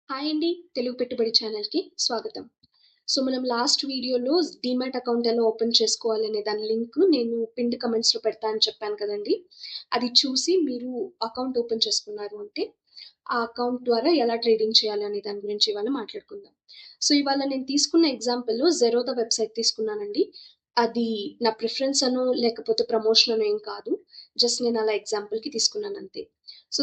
Hi అండి. తెలుగు పెట్టుబడి ఛానల్‌కి స్వాగతం. మనం లాస్ట్ వీడియోలో డీమ్యాట్ అకౌంట్ ఎలా ఓపెన్ చేసుకోవాలనే దాని లింక్ నేను పిన్డ్ కమెంట్స్‌లో పెడతా అని చెప్పాను కదండీ! అది చూసి మీరు అకౌంట్ ఓపెన్ చేసుకున్నారు అంటే, ఆ అకౌంట్ ద్వారా ఎలా ట్రేడింగ్ చేయాలి అనే దాని గురించి ఇవాళ మాట్లాడుకుందాం. ఇవాళ నేను తీసుకున్న ఎగ్జాంపుల్ జెరోదా వెబ్‌సైట్ తీసుకున్నానండి. అది నా ప్రిఫరెన్స్ అనో, లేకపోతే ప్రమోషన్ అనో ఏం కాదు. జస్ట్ నేను అలా ఎగ్జాంపుల్‌కి తీసుకున్నానంతే.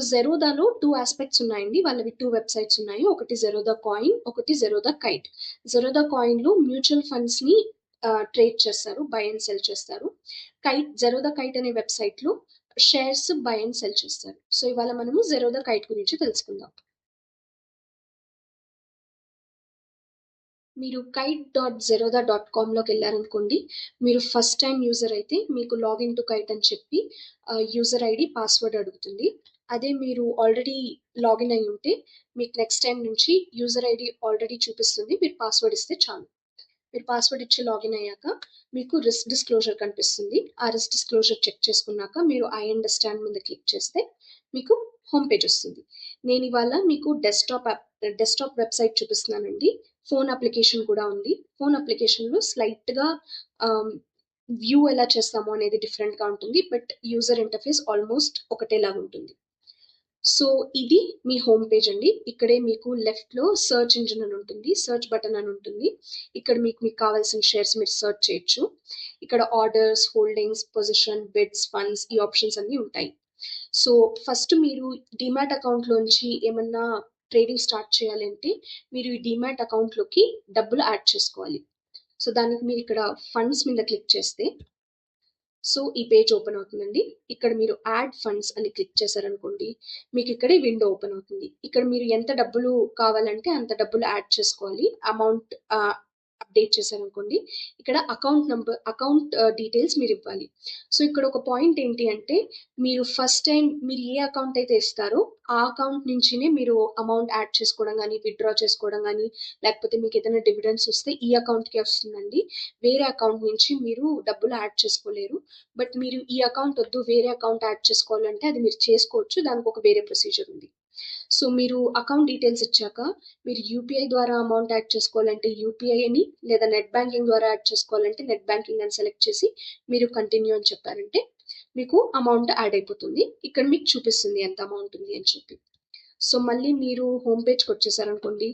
జెరోదాలో 2 యాస్పెక్ట్స్ ఉన్నాయండి. వాళ్ళవి 2 వెబ్‌సైట్స్ ఉన్నాయి. ఒకటి జెరోదా కాయిన్, ఒకటి జెరోదా కైట్. జెరోదా కాయిన్‌లో మ్యూచువల్ ఫండ్స్‌ని ట్రేడ్ చేస్తారు. బై అండ్ సెల్ చేస్తారు. జెరోదా కైట్ అనే వెబ్‌సైట్‌లో షేర్స్ బై అండ్ సెల్ చేస్తారు. ఇవాళ మనము జెరోదా కైట్ గురించి తెలుసుకుందాం. మీరు kite.zerodha.com వెళ్ళారనుకోండి, మీరు ఫస్ట్ టైమ్ యూజర్ అయితే మీకు లాగిన్ టు కైట్ అని చెప్పి యూజర్ ఐడి, పాస్వర్డ్ అడుగుతుంది. అదే మీరు ఆల్రెడీ లాగిన్ అయ్యి ఉంటే మీకు నెక్స్ట్ టైం నుంచి యూజర్ ఐడి ఆల్రెడీ చూపిస్తుంది. మీరు పాస్వర్డ్ ఇస్తే చాలు. మీరు పాస్వర్డ్ ఇచ్చి లాగిన్ అయ్యాక మీకు రిస్క్ డిస్క్లోజర్ కనిపిస్తుంది. ఆ రిస్క్ డిస్క్లోజర్ చెక్ చేసుకున్నాక మీరు ఐ అండర్స్టాండ్ మీద క్లిక్ చేస్తే మీకు హోమ్ పేజ్ వస్తుంది. నేను ఇవాళ మీకు డెస్క్టాప్ వెబ్సైట్ చూపిస్తున్నానండి. ఫోన్ అప్లికేషన్ కూడా ఉంది. ఫోన్ అప్లికేషన్లో స్లైట్గా వ్యూ ఎలా చేస్తామో అనేది డిఫరెంట్గా ఉంటుంది. బట్ యూజర్ ఇంటర్ఫేస్ ఆల్మోస్ట్ ఒకటేలాగా ఉంటుంది. సో ఇది మీ హోమ్ పేజ్ అండి. ఇక్కడే మీకు లెఫ్ట్‌లో సెర్చ్ ఇంజిన్ అని ఉంటుంది. సెర్చ్ బటన్ అని ఉంటుంది. ఇక్కడ మీకు కావాల్సిన షేర్స్ మీరు సెర్చ్ చేయొచ్చు. ఇక్కడ orders, holdings, position, bids, funds ఈ ఆప్షన్స్ అన్నీ ఉంటాయి. సో ఫస్ట్ మీరు డీమ్యాట్ అకౌంట్‌లోంచి ఏమన్నా ట్రేడింగ్ స్టార్ట్ చేయాలి అంటే మీరు ఈ డీమ్యాట్ అకౌంట్‌లోకి డబ్బులు యాడ్ చేసుకోవాలి. దానికి మీరు ఇక్కడ ఫండ్స్ మీద క్లిక్ చేస్తే ఈ పేజ్ ఓపెన్ అవుతుందండి. ఇక్కడ మీరు యాడ్ ఫండ్స్ అని క్లిక్ చేశారనుకోండి, మీకు ఇక్కడ ఈ విండో ఓపెన్ అవుతుంది. ఇక్కడ మీరు ఎంత డబ్బులు కావాలంటే అంత డబ్బులు యాడ్ చేసుకోవాలి. అమౌంట్ అప్డేట్ చేశారనుకోండి, ఇక్కడ అకౌంట్ డీటెయిల్స్ మీరు ఇవ్వాలి. ఇక్కడ ఒక పాయింట్ ఏంటి అంటే, మీరు ఫస్ట్ టైం మీరు ఏ అకౌంట్ అయితే ఇస్తారో ఆ అకౌంట్ నుంచినే మీరు అమౌంట్ యాడ్ చేసుకోవడం గానీ, విత్‌డ్రా చేసుకోవడం గానీ, లేకపోతే మీకు ఏదైనా డివిడెండ్స్ వస్తే ఈ అకౌంట్‌కే వస్తుందండి. వేరే అకౌంట్ నుంచి మీరు డబ్బులు యాడ్ చేసుకోలేరు. బట్ మీరు ఈ అకౌంట్ వద్దు, వేరే అకౌంట్ యాడ్ చేసుకోవాలంటే అది మీరు చేసుకోవచ్చు. దానికి ఒక వేరే ప్రొసీజర్ ఉంది. మీరు అకౌంట్ డీటెయిల్స్ ఇచ్చాక మీరు యూపీఐ ద్వారా అమౌంట్ యాడ్ చేసుకోవాలంటే యూపీఐ అని, లేదా నెట్ బ్యాంకింగ్ ద్వారా యాడ్ చేసుకోవాలంటే నెట్ బ్యాంకింగ్ అని సెలెక్ట్ చేసి మీరు కంటిన్యూ అని చెప్పారంటే మీకు అమౌంట్ యాడ్ అయిపోతుంది. ఇక్కడ మీకు చూపిస్తుంది ఎంత అమౌంట్ ఉంది అని చెప్పి. మళ్ళీ మీరు హోమ్ పేజ్కి వచ్చేసారనుకోండి,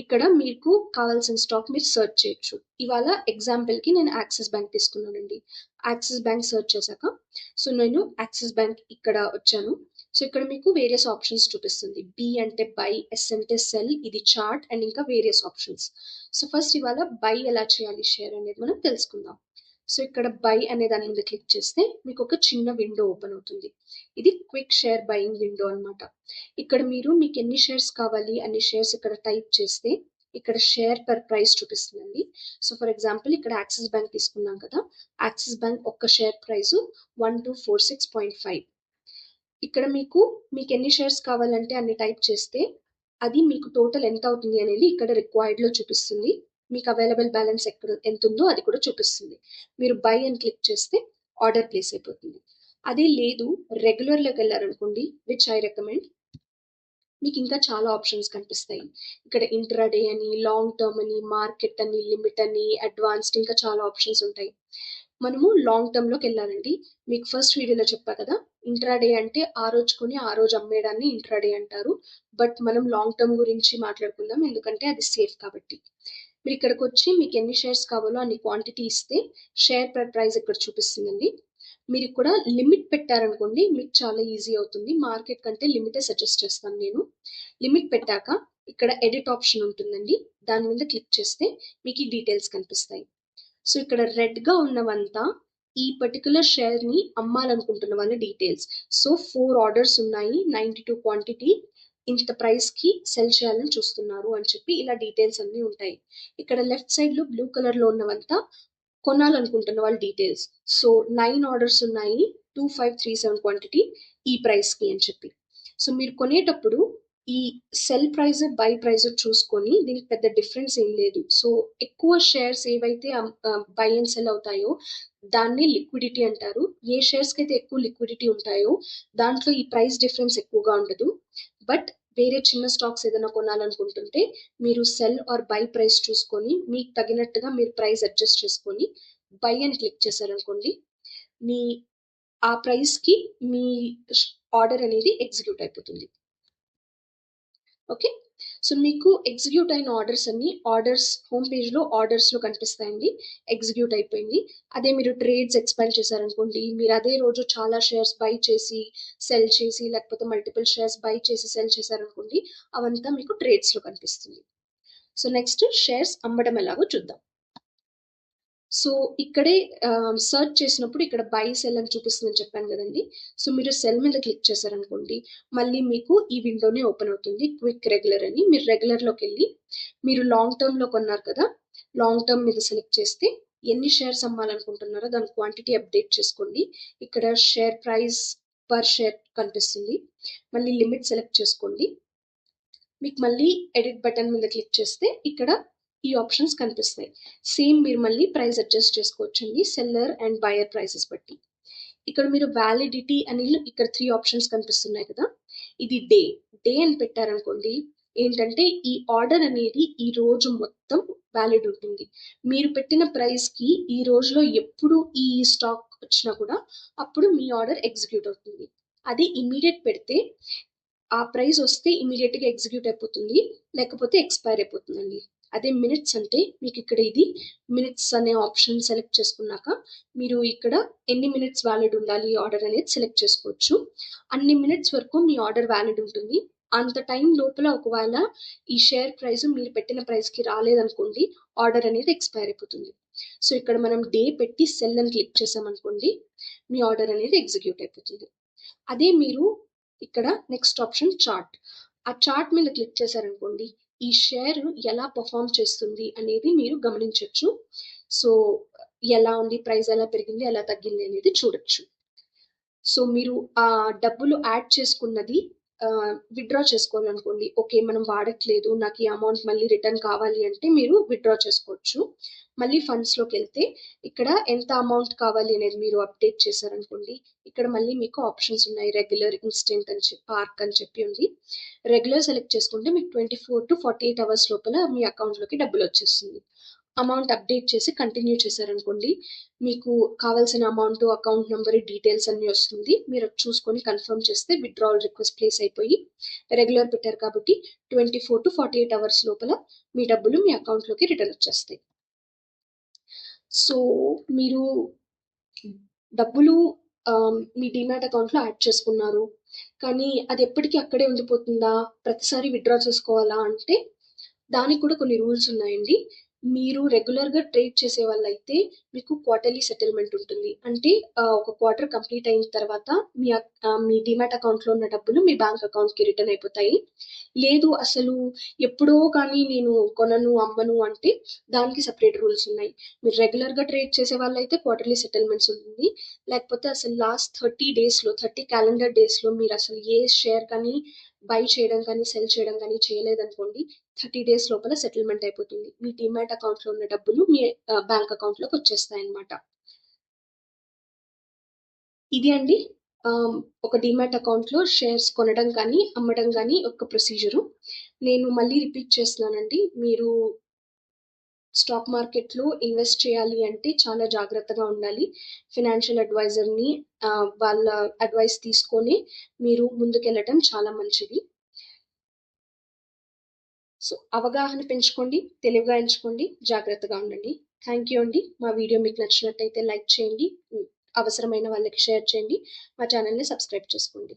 ఇక్కడ మీకు కావాల్సిన స్టాక్ మీరు సెర్చ్ చేయొచ్చు. ఇవాళ ఎగ్జాంపుల్కి నేను యాక్సిస్ బ్యాంక్ తీసుకున్నానండి. యాక్సిస్ బ్యాంక్ సెర్చ్ చేశాక నేను యాక్సిస్ బ్యాంక్ ఇక్కడ వచ్చాను. ఇక్కడ మీకు వేరియస్ ఆప్షన్స్ చూపిస్తుంది. బి అంటే బై, ఎస్ అంటే సెల్, ఇది చార్ట్ అండ్ ఇంకా వేరియస్ ఆప్షన్స్. ఫస్ట్ ఇవాళ బై ఎలా చేయాలి షేర్ అనేది మనం తెలుసుకుందాం. ఇక్కడ బై అనే దాని మీద క్లిక్ చేస్తే మీకు ఒక చిన్న విండో ఓపెన్ అవుతుంది. ఇది క్విక్ షేర్ బయింగ్ విండో అన్నమాట. ఇక్కడ మీకు ఎన్ని షేర్స్ కావాలి అన్ని షేర్స్ ఇక్కడ టైప్ చేస్తే ఇక్కడ షేర్ పర్ ప్రైస్ చూపిస్తుందండి. ఫర్ ఎగ్జాంపుల్ ఇక్కడ యాక్సిస్ బ్యాంక్ తీసుకున్నాం కదా, యాక్సిస్ బ్యాంక్ ఒక్క షేర్ ప్రైస్ 1246.5. ఇక్కడ మీకు ఎన్ని షేర్స్ కావాలంటే అన్ని టైప్ చేస్తే అది మీకు టోటల్ ఎంత అవుతుంది అనేది ఇక్కడ రిక్వైర్డ్‌లో చూపిస్తుంది. మీకు అవైలబుల్ బ్యాలెన్స్ ఎంత ఉందో అది కూడా చూపిస్తుంది. మీరు బై అని క్లిక్ చేస్తే ఆర్డర్ ప్లేస్ అయిపోతుంది. అదే లేదు రెగ్యులర్‌లోకి వెళ్ళారనుకోండి, విచ్ ఐ రికమెండ్, మీకు ఇంకా చాలా ఆప్షన్స్ కనిపిస్తాయి. ఇక్కడ ఇంట్రాడే అని, లాంగ్ టర్మ్ అని, మార్కెట్ అని, లిమిట్ అని, అడ్వాన్స్డ్ ఇంకా చాలా ఆప్షన్స్ ఉంటాయి. మనము లాంగ్ టర్మ్‌లోకి వెళ్ళాలండి. మీకు ఫస్ట్ వీడియోలో చెప్పా కదా, ఇంట్రాడే అంటే ఆ రోజు కొని ఆ రోజు అమ్మేయడాన్ని ఇంట్రాడే అంటారు. బట్ మనం లాంగ్ టర్మ్ గురించి మాట్లాడుకుందాం, ఎందుకంటే అది సేఫ్ కాబట్టి. మీరు ఇక్కడికి వచ్చి మీకు ఎన్ని షేర్స్ కావాలో అన్ని క్వాంటిటీ ఇస్తే షేర్ పర్ ప్రైస్ ఇక్కడ చూపిస్తుందండి. మీరు కూడా లిమిట్ పెట్టారనుకోండి మీకు చాలా ఈజీ అవుతుంది. మార్కెట్ కంటే లిమిటే సజెస్ట్ చేస్తాను నేను. లిమిట్ పెట్టాక ఇక్కడ ఎడిట్ ఆప్షన్ ఉంటుందండి. దాని మీద క్లిక్ చేస్తే మీకు ఈ డీటెయిల్స్ కనిపిస్తాయి. ఇక్కడ రెడ్‌గా ఉన్నవంతా ఈ పర్టిక్యులర్ షేర్‌ని అమ్మాలనుకుంటున్న వాళ్ళ డీటెయిల్స్. 4 ఆర్డర్స్ ఉన్నాయి. 92 క్వాంటిటీ. ఇంత ప్రైస్‌కి సెల్ చేయాలని చూస్తున్నారు అని చెప్పి ఇలా డీటెయిల్స్ అన్నీ ఉంటాయి. ఇక్కడ లెఫ్ట్ సైడ్‌లో బ్లూ కలర్‌లో ఉన్నవంతా కొనాలనుకుంటున్న వాళ్ళ డీటెయిల్స్. 9 ఆర్డర్స్ ఉన్నాయి. 2537 క్వాంటిటీ ఈ ప్రైస్‌కి అని చెప్పి. మీరు కొనేటప్పుడు ఈ సెల్ ప్రైస్, బై ప్రైస్ చూసుకొని దీనికి పెద్ద డిఫరెన్స్ ఏం లేదు. ఎక్కువ షేర్స్ ఏవైతే బై అండ్ సెల్ అవుతాయో దాన్ని లిక్విడిటీ అంటారు. ఏ షేర్స్‌కి అయితే ఎక్కువ లిక్విడిటీ ఉంటాయో దాంట్లో ఈ ప్రైస్ డిఫరెన్స్ ఎక్కువగా ఉండదు. బట్ వేరే చిన్న స్టాక్స్ ఏదైనా కొనాలనుకుంటుంటే మీరు సెల్ ఆర్ బై ప్రైస్ చూసుకొని మీకు తగినట్టుగా మీరు ప్రైస్ అడ్జస్ట్ చేసుకొని బై అని క్లిక్ చేశారనుకోండి, మీ ఆ ప్రైస్కి మీ ఆర్డర్ అనేది ఎగ్జిక్యూట్ అయిపోతుంది. ఓకే, సో మీకు ఎగ్జిక్యూట్ అయిన ఆర్డర్స్ అన్ని హోమ్ పేజ్లో ఆర్డర్స్లో కనిపిస్తాయండి. ఎగ్జిక్యూట్ అయిపోయింది. అదే మీరు ట్రేడ్స్ ఎక్స్పాండ్ చేశారనుకోండి, మీరు అదే రోజు చాలా షేర్స్ బై చేసి సెల్ చేసి లేకపోతే మల్టిపుల్ షేర్స్ బై చేసి సెల్ చేశారనుకోండి, అవంతా మీకు ట్రేడ్స్లో కనిపిస్తుంది. సో నెక్స్ట్ షేర్స్ అమ్మడం ఎలాగో చూద్దాం. సో ఇక్కడే సర్చ్ చేసినప్పుడు ఇక్కడ బై సెల్ అని చూపిస్తుందని చెప్పాను కదండి. సో మీరు సెల్ మీద క్లిక్ చేశారనుకోండి, మళ్ళీ మీకు ఈ విండోనే ఓపెన్ అవుతుంది, క్విక్ రెగ్యులర్ అని. మీరు రెగ్యులర్లోకి వెళ్ళి మీరు లాంగ్ టర్మ్లో కొన్నారు కదా, లాంగ్ టర్మ్ మీద సెలెక్ట్ చేస్తే ఎన్ని షేర్స్ అమ్మాలనుకుంటున్నారో దాని క్వాంటిటీ అప్డేట్ చేసుకోండి. ఇక్కడ షేర్ ప్రైస్ పర్ షేర్ కనిపిస్తుంది. మళ్ళీ లిమిట్ సెలెక్ట్ చేసుకోండి. మీకు మళ్ళీ ఎడిట్ బటన్ మీద క్లిక్ చేస్తే ఇక్కడ ఈ ఆప్షన్స్ కనిపిస్తాయి. సేమ్ మీరు మళ్ళీ ప్రైస్ అడ్జస్ట్ చేసుకోవచ్చండి, సెల్లర్ అండ్ బయర్ ప్రైసెస్ బట్టి. ఇక్కడ మీరు వ్యాలిడిటీ అని ఇక్కడ 3 ఆప్షన్స్ కనిపిస్తున్నాయి కదా, ఇది డే అని పెట్టారనుకోండి, ఏంటంటే ఈ ఆర్డర్ అనేది ఈ రోజు మొత్తం వ్యాలిడ్ ఉంటుంది. మీరు పెట్టిన ప్రైస్కి ఈ రోజులో ఎప్పుడు ఈ స్టాక్ వచ్చినా కూడా అప్పుడు మీ ఆర్డర్ ఎగ్జిక్యూట్ అవుతుంది. అది ఇమీడియట్ పెడితే ఆ ప్రైస్ వస్తే ఇమీడియట్గా ఎగ్జిక్యూట్ అయిపోతుంది, లేకపోతే ఎక్స్పైర్ అయిపోతుందండి. అదే మినిట్స్ అంటే మీకు ఇక్కడ ఇది మినిట్స్ అనే ఆప్షన్ సెలెక్ట్ చేసుకున్నాక మీరు ఇక్కడ ఎన్ని మినిట్స్ వ్యాలిడ్ ఉండాలి ఆర్డర్ అనేది సెలెక్ట్ చేసుకోవచ్చు. అన్ని మినిట్స్ వరకు మీ ఆర్డర్ వ్యాలిడ్ ఉంటుంది. అంత టైం లోపల ఒకవేళ ఈ షేర్ ప్రైస్ మీరు పెట్టిన ప్రైస్కి రాలేదనుకోండి, ఆర్డర్ అనేది ఎక్స్పైర్ అయిపోతుంది. సో ఇక్కడ మనం డే పెట్టి సెల్ అని క్లిక్ చేసామనుకోండి, మీ ఆర్డర్ అనేది ఎగ్జిక్యూట్ అయిపోతుంది. అదే మీరు ఇక్కడ నెక్స్ట్ ఆప్షన్ చార్ట్, ఆ చార్ట్ మీద క్లిక్ చేశారనుకోండి, ఈ షేర్ ఎలా పర్ఫామ్ చేస్తుంది అనేది మీరు గమనించవచ్చు. సో ఎలా ఉంది, ప్రైస్ ఎలా పెరిగింది, ఎలా తగ్గింది అనేది చూడొచ్చు. సో మీరు ఆ డబ్బులు యాడ్ చేసుకున్నది విత్డ్రా చేసుకోవాలనుకోండి, ఓకే మనం వాడట్లేదు, నాకు ఈ అమౌంట్ మళ్ళీ రిటర్న్ కావాలి అంటే మీరు విత్డ్రా చేసుకోవచ్చు. మళ్ళీ ఫండ్స్లోకి వెళ్తే ఇక్కడ ఎంత అమౌంట్ కావాలి అనేది మీరు అప్డేట్ చేశారనుకోండి, ఇక్కడ మళ్ళీ మీకు ఆప్షన్స్ ఉన్నాయి, రెగ్యులర్, ఇన్స్టెంట్ అని చెప్పి, పార్క్ అని చెప్పి ఉంది. రెగ్యులర్ సెలెక్ట్ చేసుకుంటే మీకు 24 to 48 hours లోపల మీ అకౌంట్లోకి డబ్బులు వచ్చేస్తుంది. అమౌంట్ అప్డేట్ చేసి కంటిన్యూ చేశారనుకోండి, మీకు కావాల్సిన అమౌంట్, అకౌంట్ నెంబర్, డీటెయిల్స్ అన్నీ వస్తుంది. మీరు చూసుకొని కన్ఫర్మ్ చేస్తే విత్డ్రావల్ రిక్వెస్ట్ ప్లేస్ అయిపోయి, రెగ్యులర్ పెట్టారు కాబట్టి 24 to 48 hours లోపల మీ డబ్బులు మీ అకౌంట్లోకి రిటర్న్ వచ్చేస్తాయి. సో మీరు డబ్బులు మీ డిమాట్ అకౌంట్లో యాడ్ చేసుకున్నారు, కానీ అది ఎప్పటికీ అక్కడే ఉండిపోతుందా, ప్రతిసారి విత్డ్రా చేసుకోవాలా అంటే దానికి కూడా కొన్ని రూల్స్ ఉన్నాయండి. మీరు రెగ్యులర్గా ట్రేడ్ చేసే వాళ్ళైతే మీకు క్వార్టర్లీ సెటిల్మెంట్ ఉంటుంది. అంటే ఒక క్వార్టర్ కంప్లీట్ అయిన తర్వాత మీ డిమాట్ అకౌంట్లో ఉన్న డబ్బులు మీ బ్యాంక్ అకౌంట్కి రిటర్న్ అయిపోతాయి. లేదు అసలు ఎప్పుడో కానీ నేను కొనను, అమ్మను అంటే దానికి సపరేట్ రూల్స్ ఉన్నాయి. మీరు రెగ్యులర్గా ట్రేడ్ చేసే వాళ్ళైతే క్వార్టర్లీ సెటిల్మెంట్స్ ఉంటుంది. లేకపోతే అసలు లాస్ట్ 30 క్యాలెండర్ డేస్లో మీరు అసలు ఏ షేర్ కానీ బై చేయడం కానీ సెల్ చేయడం కానీ చేయలేదనుకోండి, 30 days లోపల సెటిల్మెంట్ అయిపోతుంది. మీ డిమాట్ అకౌంట్లో ఉన్న డబ్బులు మీ బ్యాంక్ అకౌంట్లోకి వచ్చేస్తాయి అన్నమాట. ఇది అండి ఒక డిమాట్ అకౌంట్లో షేర్స్ కొనడం కానీ అమ్మడం కానీ ఒక ప్రొసీజరు. నేను మళ్ళీ రిపీట్ చేస్తున్నానండి, మీరు స్టాక్ మార్కెట్లో ఇన్వెస్ట్ చేయాలి అంటే చాలా జాగ్రత్తగా ఉండాలి. ఫినాన్షియల్ అడ్వైజర్ని వాళ్ళ అడ్వైస్ తీసుకొని మీరు ముందుకెళ్ళటం చాలా మంచిది. సో అవగాహన పెంచుకోండి, తెలివిగా ఎంచుకోండి, జాగ్రత్తగా ఉండండి. థ్యాంక్ యూ అండి. మా వీడియో మీకు నచ్చినట్టయితే లైక్ చేయండి, అవసరమైన వాళ్ళకి షేర్ చేయండి, మా ఛానల్ని సబ్స్క్రైబ్ చేసుకోండి.